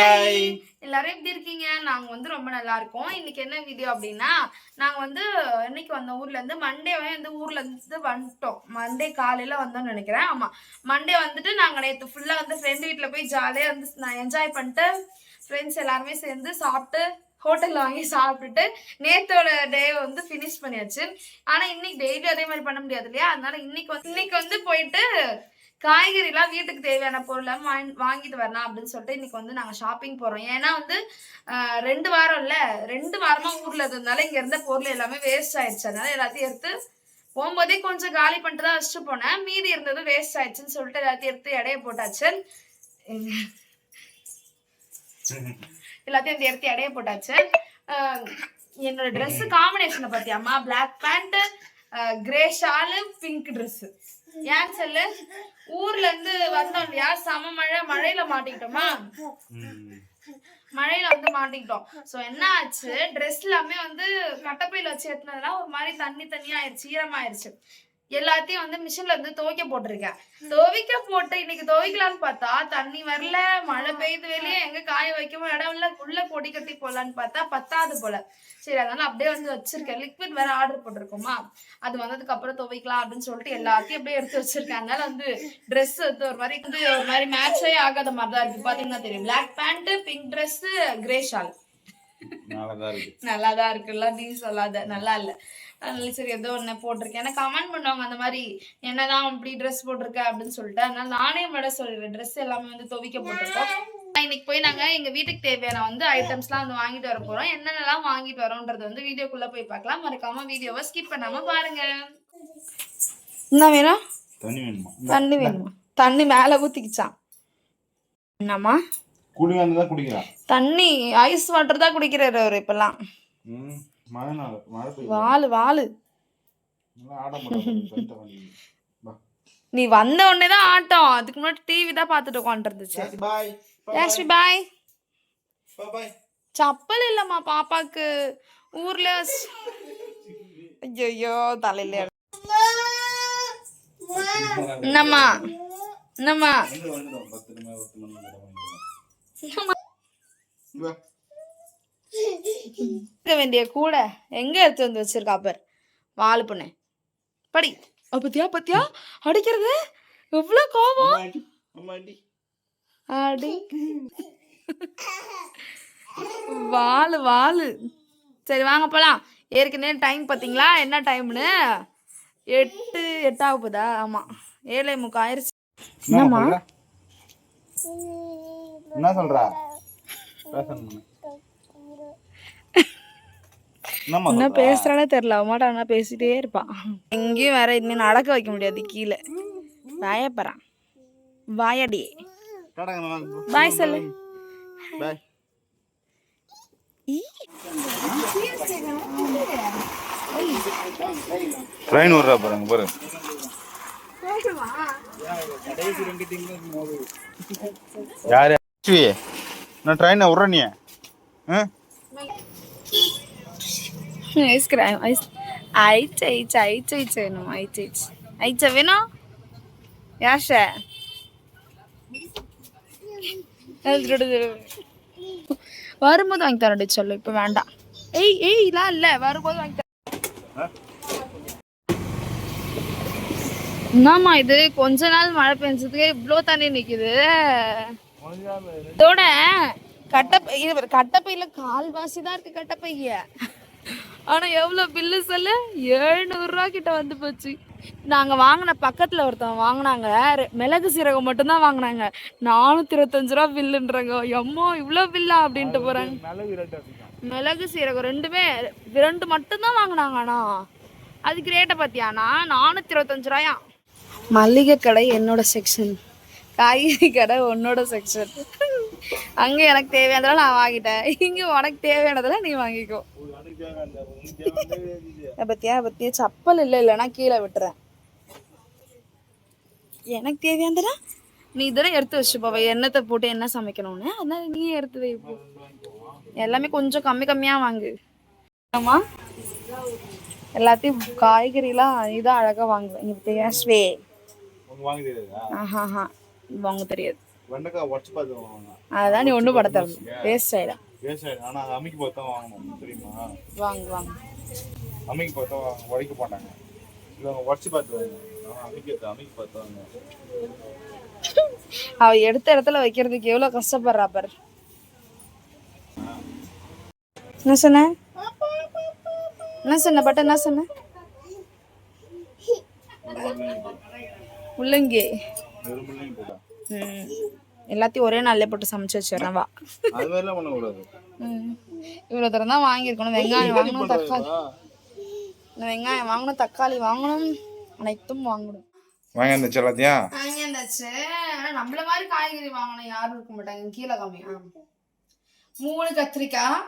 Hi எல்லாரும் எப்படி இருக்கீங்க? நாங்க வந்து ரொம்ப நல்லா இருக்கோம். இன்னைக்கு என்ன வீடியோ அப்படின்னா, நாங்க வந்து இன்னைக்கு வந்த ஊர்ல இருந்து மண்டேவே வந்து ஊர்ல இருந்து வந்துட்டோம். மண்டே காலையில வந்தோம்னு நினைக்கிறேன். ஆமா, மண்டே வந்துட்டு நாங்க நேற்று ஃபுல்லா வந்து ஃப்ரெண்ட் வீட்டுல போய் ஜாலியா வந்து என்ஜாய் பண்ணிட்டு ஃப்ரெண்ட்ஸ் எல்லாருமே சேர்ந்து சாப்பிட்டு ஹோட்டல்ல வாங்கி சாப்பிட்டுட்டு நேத்தோட டே வந்து ஃபினிஷ் பண்ணியாச்சு. ஆனா இன்னைக்கு டெய்லி அதே மாதிரி பண்ண முடியாது இல்லையா? அதனால இன்னைக்கு வந்து போயிட்டு காய்கறிலாம் வீட்டுக்கு தேவையான பொருள் வாங்கிட்டு வரலாம் அப்படின்னு சொல்லிட்டு இன்னைக்கு வந்து நாங்கள் ஷாப்பிங் போகிறோம். ஏன்னா வந்து 2 வாரம் இல்லை, 2 வாரமாக ஊரில் இருந்ததுனால இங்கே இருந்த பொருள் எல்லாமே வேஸ்ட் ஆயிடுச்சு. அதனால எல்லாத்தையும் எடுத்து போகும்போதே கொஞ்சம் காலி பண்ணிட்டு தான் வச்சுட்டு போனேன். மீதி இருந்தது வேஸ்ட் ஆயிடுச்சுன்னு சொல்லிட்டு எல்லாத்தையும் எடுத்து இடைய போட்டாச்சு. எல்லாத்தையும் எடுத்து இடைய போட்டாச்சு. என்னோட ட்ரெஸ் காம்பினேஷனை பார்த்தியாம்மா? Black pant, grey shawl, pink dress. ஏன் சொல்லு, ஊர்ல இருந்து வந்தோம் இல்லையா, சம மழையில மாட்டிக்கிட்டோமா, மழையில வந்து மாட்டிக்கிட்டோம். சோ என்ன ஆச்சு, ட்ரெஸ் எல்லாமே வந்து கட்டப்பையில வச்சு எட்டினதுலாம் ஒரு மாதிரி தண்ணி ஆயிடுச்சு, ஈரமாயிருச்சு. எல்லாத்தையும் வந்து மிஷின்ல இருந்து துவைக்க போட்டிருக்கேன். துவைக்க போட்டு இன்னைக்கு துவைக்கலான்னு பார்த்தா தண்ணி வரல, மழை பெய்யுது, வெளியே எங்க காய வைக்கவும் இடம் இல்ல, உள்ள கொடி கட்டி போடலான்னு பார்த்தா பத்தாது போல. சரி, அதனால அப்படியே வந்து வச்சிருக்கேன். லிக்விட் வேற ஆர்டர் போட்டிருக்கோமா, அது வந்ததுக்கு அப்புறம் துவைக்கலாம் அப்படின்னு சொல்லிட்டு எல்லாத்தையும் அப்படியே எடுத்து வச்சிருக்கேன். அதனால வந்து ட்ரெஸ் வந்து ஒரு மாதிரி மேட்சே ஆகாத மாதிரிதான் இருக்கு. பாத்தீங்கன்னா தெரியும், black pant, pink dress, grey shawl. நல்லாதான் இருக்குல்ல, நீ சொல்லாத நல்லா இல்ல. அதனால சரி ஏதோ ஒண்ணு போட்டிருக்கேன். எனக்கு கமெண்ட் பண்ணுவாங்க அந்த மாதிரி, என்னதான் இப்படி ட்ரெஸ் போட்டிருக்க அப்படின்னு சொல்லிட்டு. அதனால நானே விட சொல்லிடுறேன், ட்ரெஸ் எல்லாமே வந்து துவைக்க போட்டிருக்கோம். இன்னைக்கு போய் நாங்க எங்க வீட்டுக்கு தேவையான வந்து ஐட்டம்ஸ்லாம் வந்து வாங்கிட்டு வர போறோம். என்னென்னலாம் வாங்கிட்டு வரோன்றது வந்து வீடியோக்குள்ள போய் பார்க்கலாம். மறக்காம வீடியோவை ஸ்கிப் பண்ணாம பாருங்க. என்ன வேணும்? தண்ணி வேணுமா? தண்ணி மேல ஊத்திக்கிச்சான். என்னம்மா? தண்ணி ஐஸ் வாட்டர் தான் குடிக்கிறாரு அவரு இப்பெல்லாம். வாலு நீ வந்த உடனே தான் ஆட்டம். அதுக்கு முன்னாடி டிவி தான் பார்த்துட்டு உட்காந்துருந்துச்சு. பாய். சப்பல் இல்லம்மா பாப்பாக்கு, ஊர்ல. ஐயோ தலையில என்னம்மா வேண்டிய கூட எங்க எடுத்து வந்து வச்சிருக்கா பார், வாழு பொண்ணு. படி. பத்தியா அடிக்கிறது எவ்வளவு கோபம். அடி வாழு. சரி வாங்க போலாம். ஏற்கனவே டைம் பாத்தீங்களா என்ன டைம்னு? 8 ஆக போதா? ஆமா, 7:45 ஆயிருச்சு. என்னம்மா என்ன சொல்றா? என்ன பேசுறானே தெரியல. அவமாட்டா பேசிட்டே இருப்பான். எங்கேயும் வேற இனிமே நடக்க வைக்க முடியாது, கீழே வாயப்பறான். வாயடி பாய் சொல்லு. ட்ரெயின் வர்றா பாருங்க பாரு. யாரு நான் ட்ரெயினை விட்ற நீ? ஐஸ்கிரீம் ஐச்ச வேணும். யாஷ வரும்போது வாங்கி தரடி சொல்லு, இப்ப வேண்டாம். ஏய்லாம் இல்ல, வரும்போது வாங்கி தர. என்னம்மா இது, கொஞ்ச நாள் மழை பெஞ்சதுக்கு இவ்வளோ தண்ணி நிக்குது. இதோட கட்டப்பையில கால்வாசி தான் இருக்கு கட்டப்பைய. ஆனா எவ்வளவு பில்லு சொல்லு, 700 ரூபா கிட்ட வந்து போச்சு. நாங்க வாங்கின பக்கத்துல ஒருத்தவங்க வாங்கினாங்க, மிளகு சீரகம் மட்டும்தான் வாங்கினாங்க. 425 ரூபா பில்லுன்றாங்க. எம்மோ இவ்வளவு பில்லா அப்படின்ட்டு போறாங்க. மிளகு சீரகம் ரெண்டு மட்டும்தான் வாங்கினாங்க. ஆனா அதுக்கு ரேட்டை பத்தியானா 425 ரூபாயா. மல்லிகை கடை என்னோட செக்ஷன், காய்கறி கடை உன்னோட செக்ஷன். அங்க எனக்கு தேவையானதெல்லாம் நான் வாங்கிட்டேன், இங்க உனக்கு தேவையானதெல்லாம் நீ வாங்கிக்கோ. பத்தியா சப்பல் இல்லைன்னா கீழே விட்டுறேன். எனக்கு தேவையானதெல்லாம் நீ இதெல்லாம் எடுத்து வச்சு போவ, எண்ணத்தை போட்டு என்ன சமைக்கணும்னு. அதனால நீ எடுத்து வை. எல்லாமே கொஞ்சம் கம்மியா வாங்கு. ஆமா, எல்லாத்தையும் காய்கறிலாம் இதான் அழகா வாங்குவேன். இங்க வாங்க தெரியாது. வெண்டைக்காய் உடச்சு பார்த்து வாங்க. அதான் நீ ஒன்றும் படுத்தாது, வேஸ்ட் ஆயிடும். வேஸ்ட் ஆயிடும். ஆனால் அமைக்கு பார்த்தா வாங்கணும் தெரியுமா? வாங்க அமைக்கு பார்த்தா உடைக்க மாட்டாங்க. இவங்க உடச்சு பார்த்து வாங்க. அமைக்கு பார்த்து வாங்க. அவ எடுத்த இடத்துல வைக்கிறதுக்கு எவ்வளவு கஷ்டப்படுறா பாரு. என்ன சொன்ன பட்ட என்ன சொன்ன? முள்ளங்கி எல்லாத்தையும் ஒரே நாள்ல போட்டு சமைச்சு வச்சிடறேன். வா, அது மாதிரிலாம் பண்ணக்கூடாது. இவ்வளவு தூரம் தான் வாங்கியிருக்கணும். வெங்காயம் வாங்கணும், தக்காளி வெங்காயம் வாங்கணும், தக்காளி வாங்கணும், அனைத்தும் வாங்கணும். வாங்கியாச்சு எல்லாத்தையும் வாங்கியாச்சு. நம்மள மாதிரி காய்கறி வாங்கணும் யாரும் இருக்க மாட்டாங்க. கீழே காமி 3 கத்திரிக்காய்,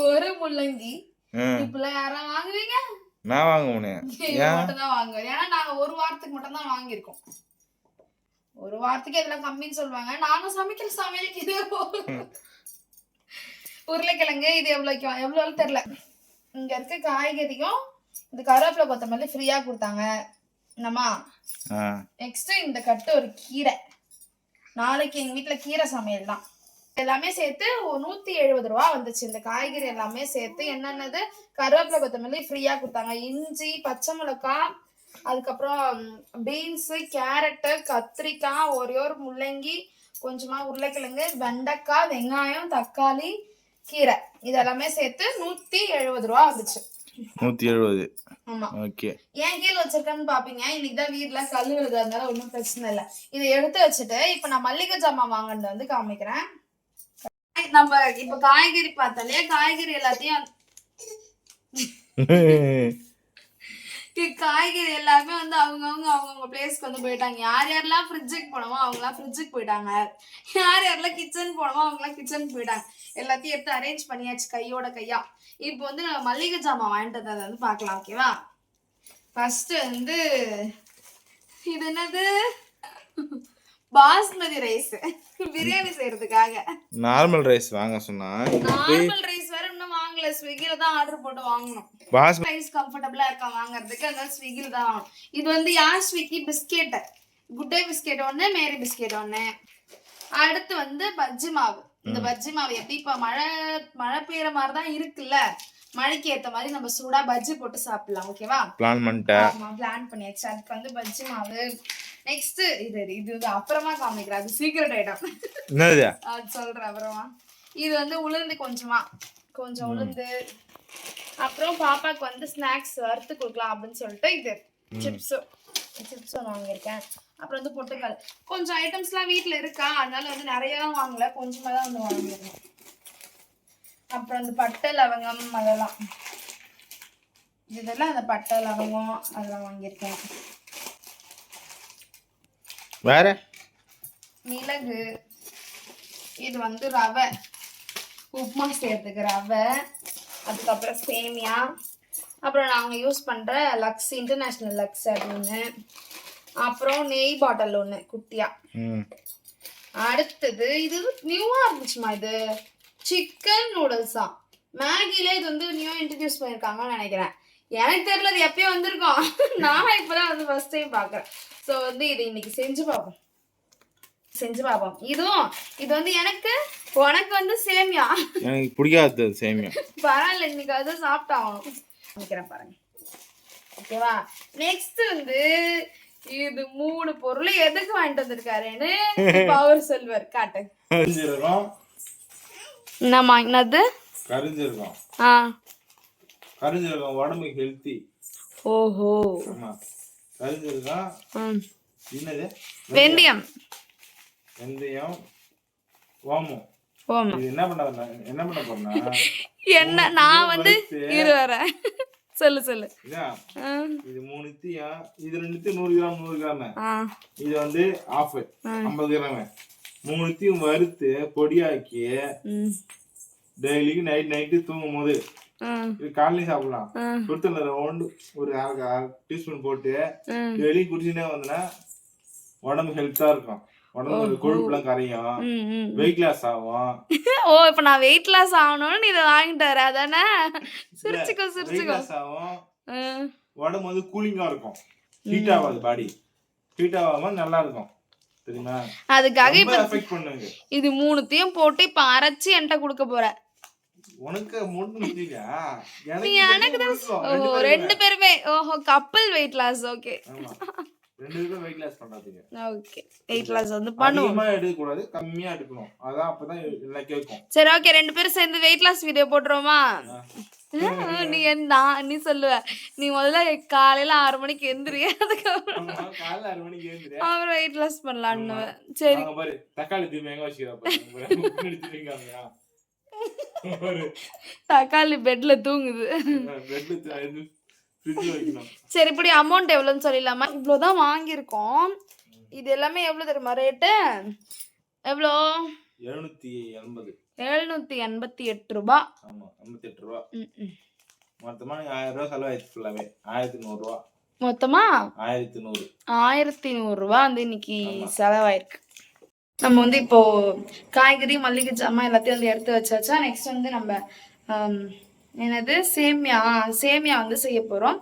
1 முள்ளங்கி. இப்பெல்லாம் யாரா வாங்குவீங்க? நான் வாங்குவேன். மட்டும் தான் வாங்குவேன். ஏன்னா நாங்க 1 வாரத்துக்கு மட்டும் தான் வாங்கியிருக்கோம். 1 வாரத்துக்கு இதெல்லாம் கம்மின்னு சொல்லுவாங்க. நாங்க சமைக்கிற சமையலுக்கு இதே உருளைக்கிழங்கு இது எவ்வளவு தெரியல. இங்க இருக்க காய்கறியும் இந்த கருவேப்பிலை கொத்தமல்லி ஃப்ரீயா கொடுத்தாங்க. என்னம்மா நெக்ஸ்ட் இந்த கட்டு ஒரு கீரை. நாளைக்கு எங்க வீட்டுல கீரை சமையல் தான். எல்லாமே சேர்த்து 170 ரூபா வந்துச்சு. இந்த காய்கறி எல்லாமே சேர்த்து என்னென்னது கருவேப்பிலை கொத்தமல்லி ஃப்ரீயா கொடுத்தாங்க. இஞ்சி, பச்சை மிளகாய், அதுக்கப்புறம் பீன்ஸு, கேரட்டு, கத்திரிக்காய், ஒரே ஒரு முள்ளங்கி, கொஞ்சமா உருளைக்கிழங்கு, வெண்டைக்காய், வெங்காயம், தக்காளி, கீரை, இதெல்லாமே சேர்த்து 170 ரூபா வந்துச்சு. 170. ஆமா. ஓகே. ஏன் கீழே வச்சிருக்கேன்னு பாப்பீங்க. இன்னைக்குதான் வீட்டுல கழுவுறது, அதனால ஒன்றும் பிரச்சனை இல்லை. இதை எடுத்து வச்சுட்டு இப்ப நான் மல்லிகை ஜாமான் வாங்கினது வந்து காமிக்கிறேன். நம்ம இப்ப காய்கறி பார்த்தாலே காய்கறி எல்லாத்தையும் காய்கறி எல்லாமே வந்து அவங்கவுங்க பிளேஸ்க்கு வந்து போயிட்டாங்க. யாரெல்லாம் ஃப்ரிட்ஜுக்கு போனோமோ அவங்களாம் ஃப்ரிட்ஜுக்கு போயிட்டாங்க. யாரெல்லாம் கிச்சன் போனோமோ அவங்களாம் கிச்சனுக்கு போயிட்டாங்க. எல்லாத்தையும் எடுத்து அரேஞ்ச் பண்ணியாச்சு கையோட கையா. இப்போ வந்து நம்ம மல்லிகை ஜாமான் வாங்கிட்டு அதை வந்து பார்க்கலாம். ஓகேவா? ஃபர்ஸ்ட் வந்து இது என்னது, பாஸ்மதி ரைஸ் பிரியாணி செய்யறதுக்காக. நார்மல் ரைஸ் வாங்க சொன்னா, நார்மல் ரைஸ் வேற இன்னும் வாங்கல. ஸ்விக்கில தான் ஆர்டர் போட்டு வாங்கணும். பாஸ்மதி ரைஸ் கம்ஃபர்ட்டபிளா இருக்கா வாங்குறதுக்கு, அதனால ஸ்விக்கில தான் வாங்கணும். இது வந்து யார் Swiggy biscuit, good day biscuit ஒன்று, மேரி பிஸ்கெட் ஒன்று. அடுத்து வந்து பஜ்ஜி மாவு. இந்த பஜ்ஜி மாவு எப்படி இப்ப மழை பெய்யற மாதிரி தான் இருக்குல்ல, மழைக்கு ஏத்த மாதிரி நம்ம சூடா பஜ்ஜி போட்டு சாப்பிடலாம். ஓகேவா? பிளான் பண்ணியாச்சு. அதுக்கு வந்து பஜ்ஜி மாவு. நெக்ஸ்ட் இது அப்புறமா காமிக்கிறேன், அது சீக்ரெட் ஐட்டம். என்னது அது சொல்றேன் அப்புறமா. இது வந்து உளுந்து, கொஞ்சம் உளுந்து. அப்புறம் பாப்பாக்கு வந்து ஸ்நாக்ஸ் வறுத்து கொடுக்கலாம் அப்படின்னு சொல்லிட்டு இது சிப்ஸ் ஒன்று வாங்கியிருக்கேன். அப்புறம் வந்து பொட்டுக்கல். கொஞ்சம் ஐட்டம்ஸ்லாம் வீட்டில் இருக்கா, அதனால வந்து நிறையலாம் வாங்கல, கொஞ்சமாக தான் வந்து வாங்கிருக்கேன். அப்புறம் அந்த பட்டை லவங்கம் அதெல்லாம், இதெல்லாம் அந்த பட்டை லவங்கம் அதெல்லாம் வாங்கியிருக்கேன். வேற மிளகு, இது வந்து ரவை, உப்புமா செய்யறதுக்கு ரவை, அதுக்கப்புறம் சேமியா, அப்புறம் நாங்கள் யூஸ் பண்ணுற லக்ஸ், இன்டர்நேஷ்னல் லக்ஸ் அது ஒன்று, அப்புறம் நெய் பாட்டில் ஒன்று குட்டியா. அடுத்தது இது நியூவாக இருந்துச்சுமா, இது சிக்கன் நூடுல்ஸா. மேகில இது வந்து நியூ இன்ட்ரடியூஸ் பண்ணியிருக்காங்கன்னு நினைக்கிறேன். எனக்கு தெரியல, அது எப்பயும் வந்திருக்கோம். நான் இப்போதான் வந்து ஃபர்ஸ்ட் டைம் பார்க்குறேன். ஸோ வந்து இது இன்னைக்கு செஞ்சு பார்ப்போம். இது வந்து உனக்கு வந்து சேமியா எனக்கு பிடிக்காது. சேமியா பரவாயில்ல, இன்னைக்கு அது சாப்பிட்டாகணும். நினைக்கிறேன் பாருங்க. ஓகேவா? நெக்ஸ்ட் வந்து இது 3 பொருள் எதுக்கு வாங்கிட்டு வந்திருக்காருன்னு அவர் சொல்வார். காட்டு. என்னம்மா என்னது? கரிஞ்சீரகம். கரிஞ்சீரகம் உடம்புக்கு ஹெல்த்தி. ஓஹோ. ஆமா. கரிஞ்சீரகம். என்னது? வெந்தயம், ஓமம். இது என்ன பண்ண போறேன்னா, என்ன நான் வந்து இரு வரேன். சொல்லு இது 3 நித்தியா, இது 2 100 கிராம். இது வந்து ஆஃப் 50 கிராம். 3 நித்தியும் வறுத்து பொடியாக்கி டெய்லிக்கு நைட்டு தூங்கும் போது இது காலையில சாப்பிடலாம். சுடுத்தல ஒரு 1/2 டீஸ்பூன் போட்டு டெய்லி குடிச்சுட்டே வந்தனா உடம்பு ஹெல்த்தா இருக்கும். உடம்பு கொழுப்புலாம் கரையும், வெயிட் லாஸ் ஆகும். ஓ, இப்ப நான் வெயிட் லாஸ் ஆகணும்னு இதை வாங்கிட்டு வரேன். அதானே? சிரிச்சுக்கோ. ஆகும். உடம்பு வந்து கூலிங்கா இருக்கும், ஹீட் ஆகாது. பாடி ஹீட் ஆகாம நல்லா இருக்கும். தெரியுமா? அதுக்காக ரொம்ப இப்ப அஃபெக்ட் பண்ணுங்க. இது மூணுத்தையும் போட்டு இப்ப அரைச்சு என்கிட்ட கொடுக்க போற. உனக்கு முன்னு முடியலையா? நீ எனக்கு எனக்கு தான். கொடுக்கும். ஓஹோ, 2 பேருமே. ஓஹோ, கப்பல் வெயிட் லாஸ். ஓகே. ஆமா. 2 பேரும் வெயிட் லாஸ் பண்றாதீங்க. ஓகே, வெயிட் லாஸ் வந்து பண்ணுவோம். அதிகமா எடுக்க கூடாது, கம்மியா எடுக்கணும். அதான் அப்பதான் எல்லாம் கேக்கும். சரி, ஓகே, 2 பேரும் சேர்ந்து வெயிட் லாஸ் வீடியோ போட்டுருவோமா? நீ சொல்லுவ, நீ முதல்ல காலையில 6 மணிக்கு எந்திரி, அதுக்கப்புறம் காலைல 6 மணிக்கு எழுந்திரு. அப்புறம் வெயிட் லாஸ் பண்ணலான்னு. சரி, அங்க பாரு தக்காளி தூமி எங்க வச்சிருக்கா பாரு. தக்காளி பெட்ல தூங்குது. சரி, இப்படி அமௌண்ட் எவ்வளோன்னு சொல்லிடலாமா? இவ்வளோதான் வாங்கியிருக்கோம். இது எல்லாமே எவ்வளோ தெரியுமா ரேட்டு? எவ்வளோ? 788 ரூபாய். ஆமா, 88 ரூபா. மொத்தமா 1000 ரூபா செலவாயிடுச்சு. ஃபுல்லாவே 1100 ரூபா. மொத்தமா 1100 ரூபா வந்து இன்னைக்கு செலவாயிருக்கு. நம்ம வந்து இப்போ காய்கறி, மல்லிகை ஜாமான் எல்லாத்தையும் வந்து எடுத்து வச்சாச்சா. நெக்ஸ்ட் வந்து நம்ம என்னது சேமியா வந்து செய்ய போகிறோம்.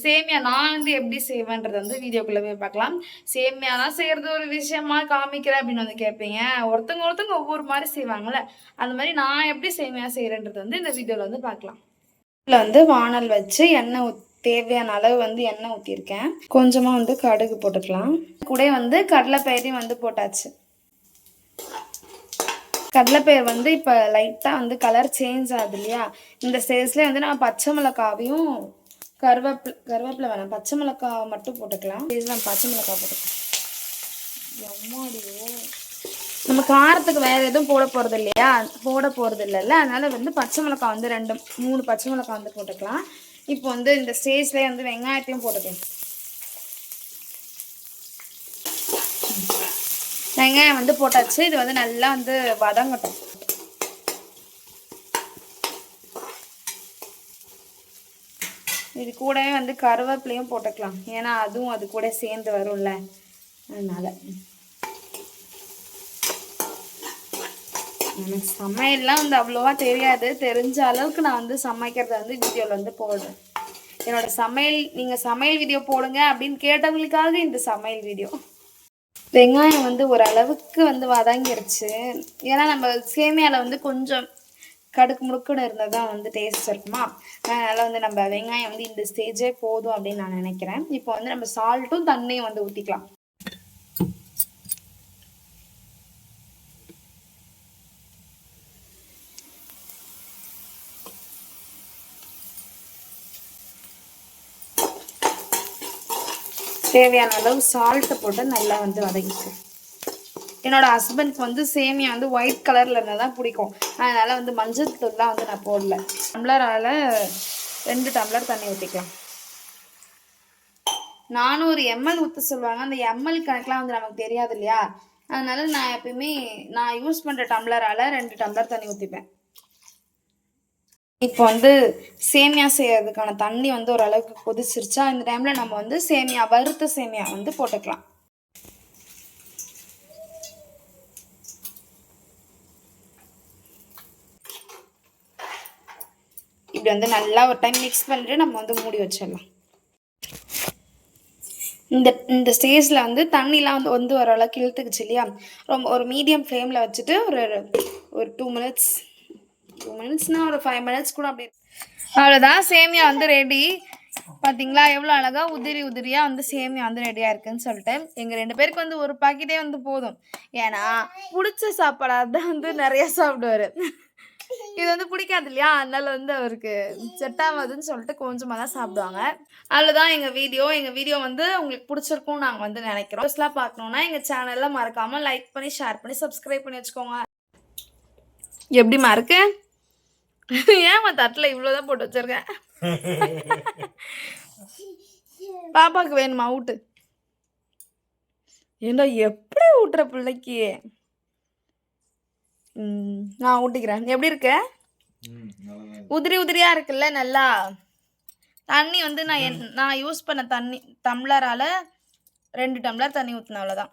சேமியா நான் வந்து எப்படி செய்வேன்றது வந்து வீடியோக்குள்ளே போய் பார்க்கலாம். சேமியாலாம் செய்கிறது ஒரு விஷயமா காமிக்கிறேன் அப்படின்னு வந்து கேட்பீங்க. ஒருத்தவங்க ஒவ்வொரு மாதிரி செய்வாங்கள்ல, அந்த மாதிரி நான் எப்படி சேமியா செய்கிறேன்றது வந்து இந்த வீடியோவில் வந்து பார்க்கலாம். இதில் வந்து வானல் வச்சு எண்ணெய் தேவையான அளவு வந்து எண்ணெய் ஊற்றிருக்கேன். கொஞ்சமாக வந்து கடுகு போட்டுக்கலாம். கூட வந்து கடலைப்பயிரையும் வந்து போட்டாச்சு. கடலைப்பயிர் வந்து இப்போ லைட்டாக வந்து கலர் சேஞ்ச் ஆகுது இல்லையா? இந்த ஸ்டேஜ்லேயே வந்து நான் பச்சை மிளகாவையும் கருவேப்பிலை வேணாம், பச்சை மிளகாய் மட்டும் போட்டுக்கலாம். நான் பச்சை மிளகாய் போட்டுக்கலாம். எம்மாடியோ, நம்ம காரத்துக்கு வேறு எதுவும் போட போகிறது இல்லைல்ல, அதனால வந்து பச்சை மிளகாய் வந்து 2-3 பச்சை மிளகாய் வந்து போட்டுக்கலாம். இப்போ வந்து இந்த ஸ்டேஜ்லேயே வந்து வெங்காயத்தையும் போட்டுக்கலாம். வெங்காயம் வந்து போட்டாச்சு. இது வந்து நல்லா வந்து வதங்கட்டும். இது கூடவே வந்து கருவேப்பிலையும் போட்டுக்கலாம், ஏன்னா அதுவும் அது கூட சேர்ந்து வரும்ல, அதனால. எனக்கு சமையல்லாம் வந்து அவ்வளோவா தெரியாது. தெரிஞ்ச அளவுக்கு நான் வந்து சமைக்கிறத வந்து வீடியோவில் வந்து போடுறேன். என்னோட சமையல், நீங்கள் சமையல் வீடியோ போடுங்க அப்படின்னு கேட்டவங்களுக்காக இந்த சமையல் வீடியோ. வெங்காயம் வந்து ஓரளவுக்கு வந்து வதங்கிருச்சு. ஏன்னா நம்ம சேமியாவில் வந்து கொஞ்சம் கடுக்கு முடுக்குன்னு இருந்தால் தான் வந்து டேஸ்ட் இருக்குமா. அதனால் வந்து நம்ம வெங்காயம் வந்து இந்த ஸ்டேஜே போதும் அப்படின்னு நான் நினைக்கிறேன். இப்போ வந்து நம்ம சால்ட்டும் தண்ணியும் வந்து ஊற்றிக்கலாம். தேவையான அளவு சால்ட்டை போட்டு நல்லா வந்து வதக்கிட்டு. என்னோட ஹஸ்பண்ட்க்கு வந்து சேமியா வந்து ஒயிட் கலரில் இருந்தால் தான் பிடிக்கும். அதனால் வந்து மஞ்சள் தூள்லாம் வந்து நான் போடல. டம்ளரால் 2 டம்ளர் தண்ணி ஊற்றிக்கலாம். 400 ml ஊற்ற சொல்லுவாங்க. அந்த ml கணக்கெலாம் வந்து நமக்கு தெரியாது இல்லையா? அதனால நான் எப்பயுமே நான் யூஸ் பண்ணுற டம்ளரால் 2 டம்ளர் தண்ணி ஊற்றிப்பேன். இப்போ வந்து சேமியா செய்யறதுக்கான தண்ணி வந்து ஓரளவுக்கு கொதிச்சிருச்சா. இந்த டைமில் நம்ம வந்து வறுத்த சேமியா வந்து போட்டுக்கலாம். இப்படி வந்து நல்லா ஒரு டைம் மிக்ஸ் பண்ணிட்டு நம்ம வந்து மூடி வச்சிடலாம். இந்த ஸ்டேஜில் வந்து தண்ணிலாம் வந்து ஓரளவுக்கு இழுத்துக்குச்சு இல்லையா? ரொம்ப ஒரு மீடியம் ஃப்ளேமில் வச்சுட்டு ஒரு 2 மினிட்ஸ்னால் ஒரு 5 மினிட்ஸ் கூட அப்படி. அவ்வளோதான், சேமியா வந்து ரெடி. பார்த்தீங்களா எவ்வளோ அழகாக உதிரியாக வந்து சேமியா வந்து ரெடியாக இருக்குன்னு சொல்லிட்டு. எங்கள் 2 பேருக்கு வந்து ஒரு பாக்கெட்டே வந்து போதும். ஏன்னா பிடிச்ச சாப்பாடாக தான் வந்து நிறையா சாப்பிடுவார். இது வந்து பிடிக்காது இல்லையா? அதனால வந்து அவருக்கு செட் ஆகாதுன்னு சொல்லிட்டு கொஞ்சமாக தான் சாப்பிடுவாங்க. அவ்வளோதான் எங்கள் வீடியோ வந்து உங்களுக்கு பிடிச்சிருக்கும்னு நாங்கள் வந்து நினைக்கிறோம். வீடியோஸ்லாம் பார்க்கணுன்னா எங்கள் சேனலில் மறக்காமல் லைக் பண்ணி, ஷேர் பண்ணி, சப்ஸ்கிரைப் பண்ணி வச்சுக்கோங்க. எப்படிமா இருக்கு? ஏமா தட்டில் இவ்வளோதான் போட்டு வச்சிருக்கேன். பாப்பாவுக்கு வேணுமா? ஊட்டு. ஏண்டா எப்படி ஊட்டுற பிள்ளைக்கு? நான் ஊட்டிக்கிறேன். எப்படி இருக்கு? உதிரியா இருக்குல்ல? நல்லா தண்ணி வந்து நான் யூஸ் பண்ண தண்ணி டம்ளரால 2 டம்ளர் தண்ணி ஊற்றினேன். அவ்வளோதான்.